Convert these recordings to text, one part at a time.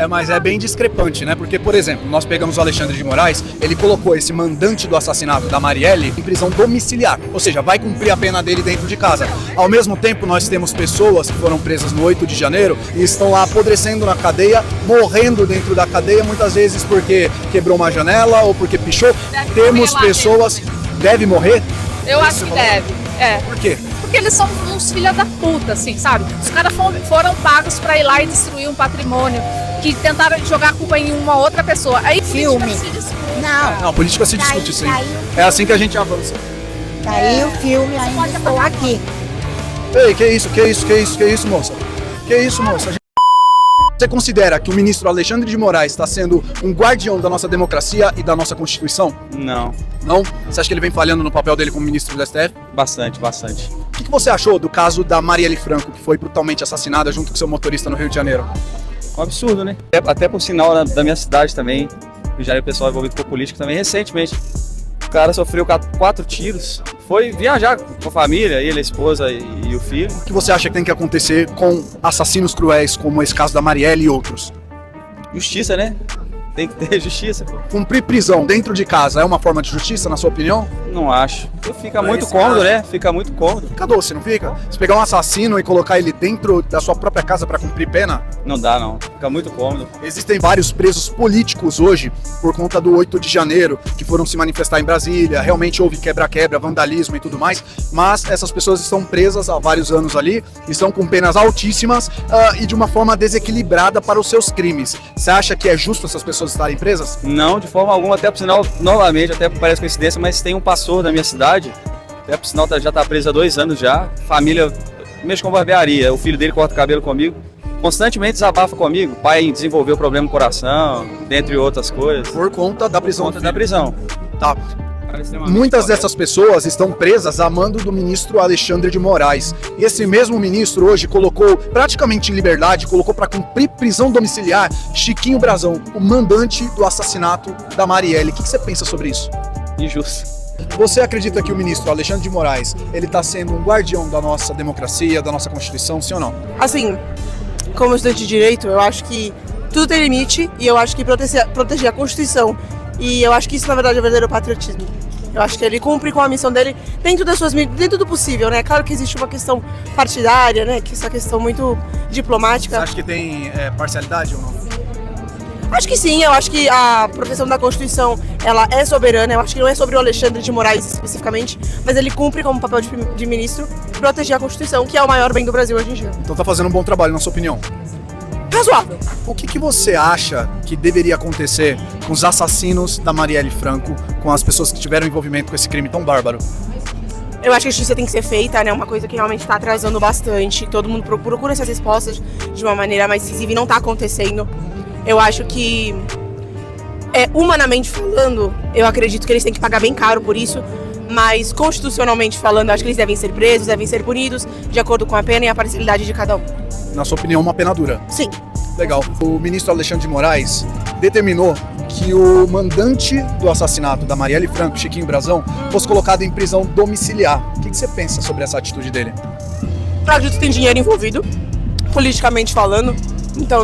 Mas é bem discrepante, né? Porque, por exemplo, nós pegamos o Alexandre de Moraes, ele colocou esse mandante do assassinato da Marielle em prisão domiciliar, ou seja, vai cumprir a pena dele dentro de casa. Ao mesmo tempo, nós temos pessoas que foram presas no 8 de janeiro e estão lá apodrecendo na cadeia, morrendo dentro da cadeia, muitas vezes porque quebrou uma janela ou porque pichou. Temos pessoas... Deve morrer? Eu acho que deve, Por quê? Porque eles são uns filha da puta, assim, sabe? Os caras foram pagos pra ir lá e destruir um patrimônio, que tentaram jogar a culpa em uma outra pessoa. Aí filme. Não, a política se discute, sim. É assim que a gente avança. Daí o filme ainda estou aqui. Ei, que isso, moça? Que isso, moça? Você considera que o ministro Alexandre de Moraes está sendo um guardião da nossa democracia e da nossa Constituição? Não. Não? Você acha que ele vem falhando no papel dele como ministro do STF? Bastante. O que você achou do caso da Marielle Franco, que foi brutalmente assassinada junto com seu motorista no Rio de Janeiro? Um absurdo, né? Até por sinal da minha cidade também, já é o pessoal envolvido com política também, recentemente. O cara sofreu 4 tiros, foi viajar com a família, ele, a esposa e o filho. O que você acha que tem que acontecer com assassinos cruéis, como esse caso da Marielle e outros? Justiça, né? Tem que ter justiça, pô. Cumprir prisão dentro de casa é uma forma de justiça, na sua opinião? Não acho. Fica muito cômodo, né? Fica muito cômodo. Fica doce, não fica? Se pegar um assassino e colocar ele dentro da sua própria casa para cumprir pena? Não dá, não. Fica muito cômodo. Existem vários presos políticos hoje por conta do 8 de janeiro, que foram se manifestar em Brasília. Realmente houve quebra-quebra, vandalismo e tudo mais, mas essas pessoas estão presas há vários anos ali, estão com penas altíssimas e de uma forma desequilibrada para os seus crimes. Você acha que é justo essas pessoas estarem presas? Não, de forma alguma, até por sinal, novamente, até parece coincidência, mas tem um pastor da minha cidade, até por sinal já está preso há 2 anos já, família, mexe com barbearia, o filho dele corta o cabelo comigo, constantemente desabafa comigo, o pai desenvolveu problema no coração, dentre outras coisas. Por conta da prisão. Por conta da prisão. Tá. Muitas dessas pessoas estão presas a mando do ministro Alexandre de Moraes. E esse mesmo ministro hoje colocou praticamente em liberdade, colocou para cumprir prisão domiciliar Chiquinho Brazão, o mandante do assassinato da Marielle. O que você pensa sobre isso? Injusto. Você acredita que o ministro Alexandre de Moraes, ele está sendo um guardião da nossa democracia, da nossa Constituição, sim ou não? Assim, como estudante de direito, eu acho que tudo tem limite e eu acho que proteger a Constituição. E eu acho que isso, na verdade, é o verdadeiro patriotismo. Eu acho que ele cumpre com a missão dele dentro do possível, né? Claro que existe uma questão partidária, né? Que essa questão muito diplomática. Você acha que tem parcialidade ou não? Acho que sim, eu acho que a proteção da Constituição, ela é soberana. Eu acho que não é sobre o Alexandre de Moraes especificamente, mas ele cumpre como papel de ministro proteger a Constituição, que é o maior bem do Brasil hoje em dia. Então tá fazendo um bom trabalho, na sua opinião? Razoável. O que você acha que deveria acontecer com os assassinos da Marielle Franco, com as pessoas que tiveram envolvimento com esse crime tão bárbaro? Eu acho que a justiça tem que ser feita, né? Uma coisa que realmente está atrasando bastante. Todo mundo procura essas respostas de uma maneira mais decisiva e não está acontecendo. Eu acho que, humanamente falando, eu acredito que eles têm que pagar bem caro por isso. Mas, constitucionalmente falando, eu acho que eles devem ser presos, devem ser punidos de acordo com a pena e a parcialidade de cada um. Na sua opinião, uma pena dura? Sim. Legal. O ministro Alexandre de Moraes determinou que o mandante do assassinato da Marielle Franco, Chiquinho Brazão, fosse colocado em prisão domiciliar. O que você pensa sobre essa atitude dele? Eu acredito que tem dinheiro envolvido, politicamente falando, então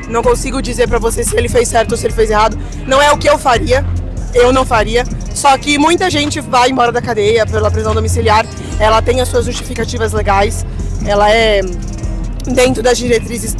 não consigo dizer pra você se ele fez certo ou se ele fez errado. Não é o que eu faria, eu não faria. Só que muita gente vai embora da cadeia pela prisão domiciliar, ela tem as suas justificativas legais, ela é dentro das diretrizes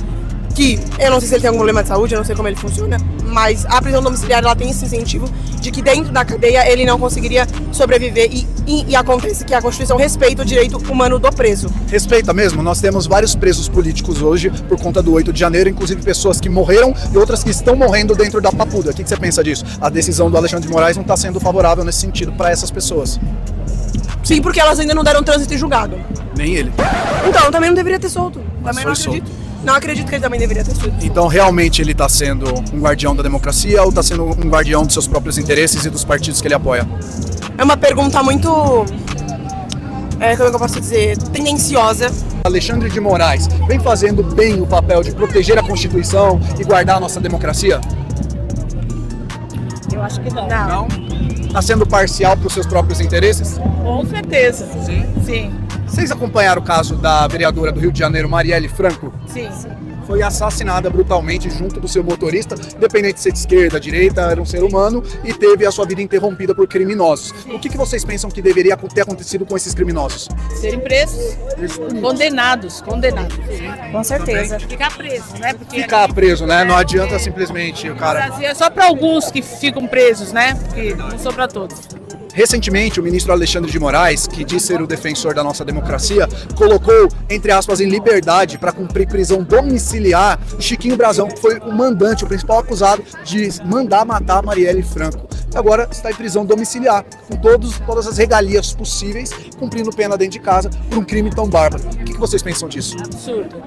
que eu não sei se ele tem algum problema de saúde, eu não sei como ele funciona, mas a prisão domiciliar ela tem esse incentivo de que dentro da cadeia ele não conseguiria sobreviver e acontece que a Constituição respeita o direito humano do preso. Respeita mesmo, nós temos vários presos políticos hoje por conta do 8 de janeiro, inclusive pessoas que morreram e outras que estão morrendo dentro da papuda. O que você pensa disso? A decisão do Alexandre de Moraes não está sendo favorável nesse sentido para essas pessoas. Sim, porque elas ainda não deram trânsito em julgado. Nem ele. Então, também não deveria ter solto. Também não acredito. Solto. Não acredito que ele também deveria ter solto. Então, realmente, ele está sendo um guardião da democracia ou está sendo um guardião dos seus próprios interesses e dos partidos que ele apoia? É uma pergunta muito, como é que eu posso dizer, tendenciosa. Alexandre de Moraes vem fazendo bem o papel de proteger a Constituição e guardar a nossa democracia? Eu acho que não. Não? Está sendo parcial para os seus próprios interesses? Com certeza. Sim? Sim. Vocês acompanharam o caso da vereadora do Rio de Janeiro, Marielle Franco? Sim. foi assassinada brutalmente junto do seu motorista, independente de ser de esquerda, direita, era um ser humano e teve a sua vida interrompida por criminosos. O que vocês pensam que deveria ter acontecido com esses criminosos? Serem presos, condenados. Com certeza. Ficar preso, né? Porque Ficar preso, né? Não adianta simplesmente o cara... Brasil é só para alguns que ficam presos, né? Porque não são para todos. Recentemente, o ministro Alexandre de Moraes, que diz ser o defensor da nossa democracia, colocou, entre aspas, em liberdade para cumprir prisão domiciliar Chiquinho Brazão, que foi o mandante, o principal acusado de mandar matar Marielle Franco. Agora está em prisão domiciliar, com todas as regalias possíveis, cumprindo pena dentro de casa por um crime tão bárbaro. O que vocês pensam disso? Absurdo.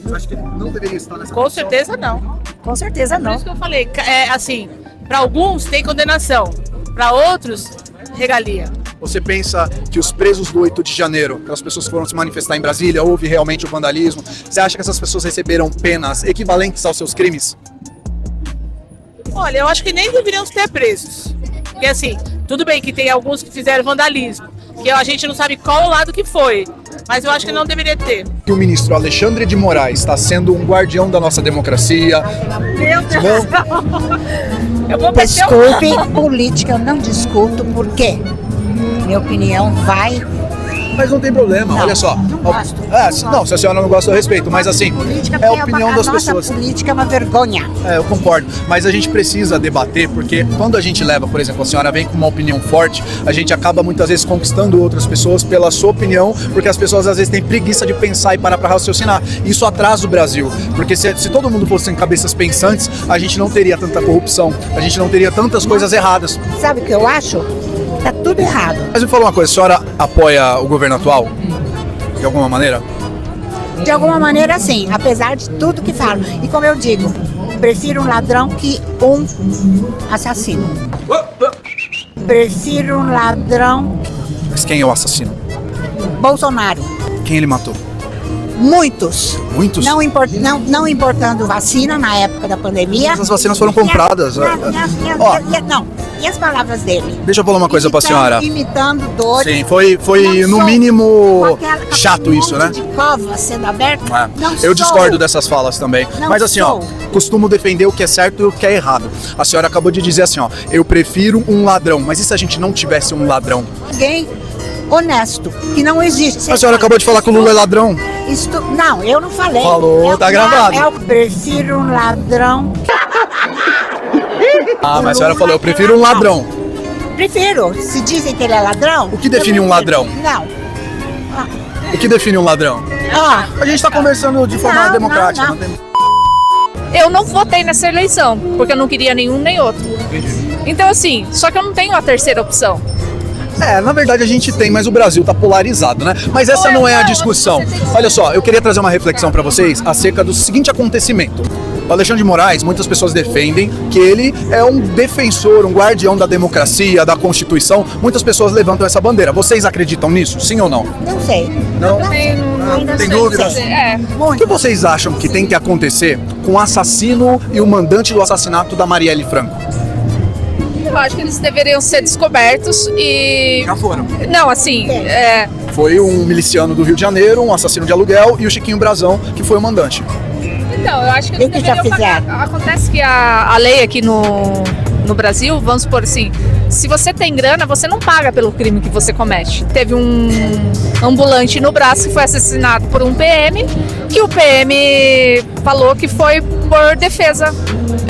Eu acho que não deveria estar nessa Com condição. certeza não. Com certeza Por não. isso que eu falei, assim, para alguns tem condenação, para outros, regalia. Você pensa que os presos do 8 de janeiro, aquelas pessoas que foram se manifestar em Brasília, houve realmente o vandalismo, você acha que essas pessoas receberam penas equivalentes aos seus crimes? Olha, eu acho que nem deveriam ser presos. Porque assim, tudo bem que tem alguns que fizeram vandalismo, que a gente não sabe qual lado que foi, mas eu acho que não deveria ter. Que o ministro Alexandre de Moraes está sendo um guardião da nossa democracia. Meu Deus! Eu vou meter o... Desculpe, política eu não discuto, porque minha opinião vai... Mas não tem problema, Não, olha só. não gosto. Não, se a senhora não gosta, eu respeito, mas assim, Política, é a porque opinião das nossa pessoas. política é uma vergonha. Eu concordo, mas a gente precisa debater, porque quando a gente leva, por exemplo, a senhora vem com uma opinião forte, a gente acaba muitas vezes conquistando outras pessoas pela sua opinião, porque as pessoas às vezes têm preguiça de pensar e parar para raciocinar. Isso atrasa o Brasil, porque se todo mundo fosse em cabeças pensantes, a gente não teria tanta corrupção, a gente não teria tantas coisas erradas. Sabe o que eu acho? Tá tudo errado. Mas me fala uma coisa, a senhora apoia o governo atual? De alguma maneira? De alguma maneira, sim, apesar de tudo que falam. E como eu digo, prefiro um ladrão que um assassino. Prefiro um ladrão Mas quem é o assassino? Bolsonaro. Quem ele matou? Muitos. Muitos? Não importando vacina na época da pandemia. As vacinas foram compradas. Ó. E as palavras dele? Deixa eu falar uma coisa pra senhora. Imitando dores. Sim, foi Não no sou. mínimo Com aquela- chato isso, né? de cova sendo aberta. É. Não Eu sou. discordo dessas falas também. Não Mas assim, ó, sou. costumo defender o que é certo e o que é errado. A senhora acabou de dizer assim, ó, eu prefiro um ladrão. Mas e se a gente não tivesse um ladrão? Alguém honesto, que não existe. A senhora acabou de falar que o Lula é ladrão. Não, eu não falei. Falou, tá gravado. Eu prefiro um ladrão. Ah, mas a senhora falou, eu prefiro um ladrão. Prefiro. Se dizem que ele é ladrão. O que define eu um prefiro. ladrão? Não. O que define um ladrão? Ó, A gente tá conversando de forma Não, democrática. não. não tem- Eu não votei nessa eleição, porque eu não queria nenhum nem outro. Então, assim, só que eu não tenho a terceira opção. Na verdade a gente tem, mas o Brasil tá polarizado, né? Mas essa não é a discussão. Olha só, eu queria trazer uma reflexão pra vocês acerca do seguinte acontecimento. O Alexandre de Moraes, muitas pessoas defendem que ele é um defensor, um guardião da democracia, da Constituição. Muitas pessoas levantam essa bandeira. Vocês acreditam nisso? Sim ou não? não sei. Não? Ainda Tem sei dúvidas? dizer. O que vocês acham que tem que acontecer com o assassino e o mandante do assassinato da Marielle Franco? Eu acho que eles deveriam ser descobertos e. Já foram. Não, assim, Foi um miliciano do Rio de Janeiro, um assassino de aluguel e o Chiquinho Brazão, que foi o mandante. então, eu acho que eles E o que já deveriam pagar. fizeram? Acontece que a lei aqui no Brasil, vamos supor assim, se você tem grana, você não paga pelo crime que você comete. Teve um ambulante no Brás que foi assassinado por um PM, que o PM falou que foi por defesa,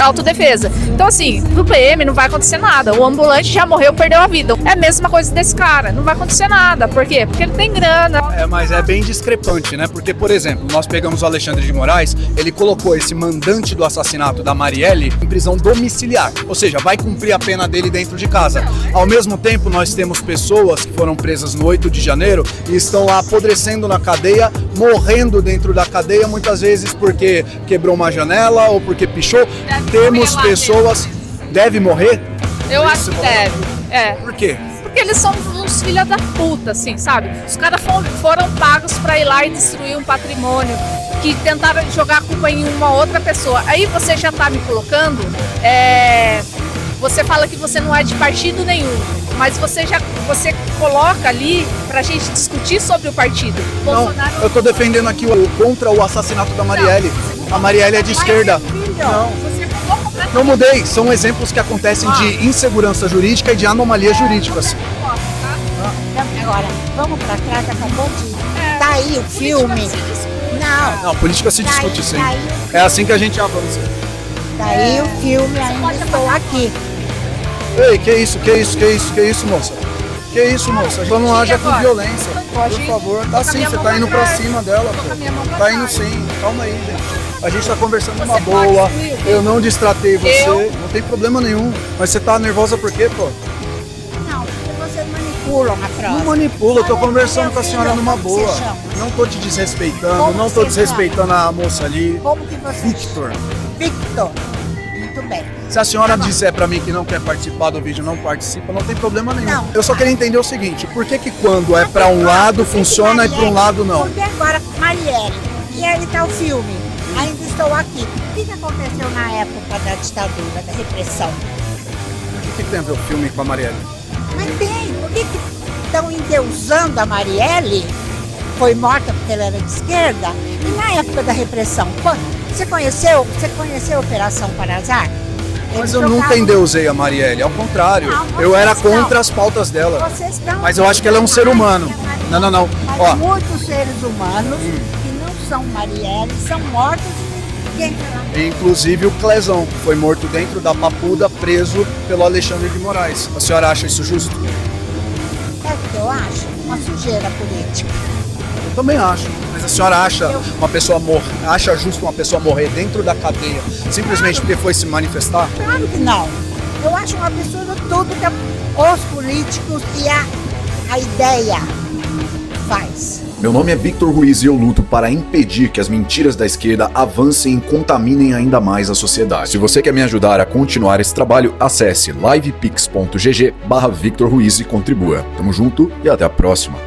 autodefesa. Então, assim, pro PM não vai acontecer nada. O ambulante já morreu, perdeu a vida. É a mesma coisa desse cara, não vai acontecer nada. Por quê? Porque ele tem grana. Mas é bem discrepante, né? Porque, por exemplo, nós pegamos o Alexandre de Moraes, ele colocou esse mandante do assassinato da Marielle em prisão domiciliar, ou seja, vai cumprir a pena dele dentro de casa. Ao mesmo tempo, nós temos pessoas que foram presas no 8 de janeiro e estão lá apodrecendo na cadeia, morrendo dentro da cadeia, muitas vezes porque quebrou uma janela ou porque pichou. Temos morrer lá pessoas... Deve morrer? Eu acho que deve. É. Por quê? Porque eles são uns filha da puta, assim, sabe? Os caras foram pagos pra ir lá e destruir um patrimônio, que tentaram jogar a culpa em uma outra pessoa. Aí você já tá me colocando, você fala que você não é de partido nenhum. mas você coloca ali pra gente discutir sobre o partido. Não, Bolsonaro eu tô defendendo aqui contra o assassinato da Marielle. A Marielle é de esquerda. Não, você mudou completamente. não mudei. São exemplos que acontecem de insegurança jurídica e de anomalias jurídicas. Agora, vamos pra trás, acabou de... Tá aí o filme. Não, Não, política se discute sim. tá aí, É assim que a gente avança. tá aí o filme, ainda estou aqui. Ei, que isso, moça? Que isso, moça? Então não haja com violência. Por favor. Tá sim, você tá indo pra cima dela, pô. Tá indo sim. Calma aí, gente. A gente tá conversando numa boa. Eu não distratei você. Não tem problema nenhum. Mas você tá nervosa por quê, pô? Não, porque vocês manipulam a prova. Não manipula, eu tô Olha, conversando meu com a senhora filho, numa como você boa. chama? Não tô te desrespeitando, Como não tô você desrespeitando a moça ali. Como que você... Victor. Victor. Muito bem. Se a senhora disser pra mim que não quer participar do vídeo, não participa, não tem problema nenhum. Não. Eu só queria entender o seguinte, por que que quando é pra um lado funciona e pra um lado não? Porque agora, Marielle, e aí tá o filme, ainda estou aqui. O que aconteceu na época da ditadura, da repressão? O que tem a ver o filme com a Marielle? Mas bem, por que estão endeusando a Marielle? Foi morta porque ela era de esquerda? E na época da repressão, você conheceu a Operação Parazar? Mas eu nunca endeusei a Marielle, ao contrário. Não, Eu era vocês contra não. as pautas dela. Vocês estão... Mas eu acho que ela é um ser humano. Não. Mas Ó, muitos seres humanos que não são Marielle são mortos e ninguém fala. inclusive o Clezão, que foi morto dentro da Papuda, preso pelo Alexandre de Moraes. A senhora acha isso justo? É o que eu acho, uma sujeira política. Eu também acho. Mas a senhora acha acha justo uma pessoa morrer dentro da cadeia simplesmente porque foi se manifestar? Claro que não. Eu acho um absurdo tudo que os políticos e a ideia faz. Meu nome é Victor Ruiz e eu luto para impedir que as mentiras da esquerda avancem e contaminem ainda mais a sociedade. Se você quer me ajudar a continuar esse trabalho, acesse livepix.gg/Victor Ruiz e contribua. Tamo junto e até a próxima.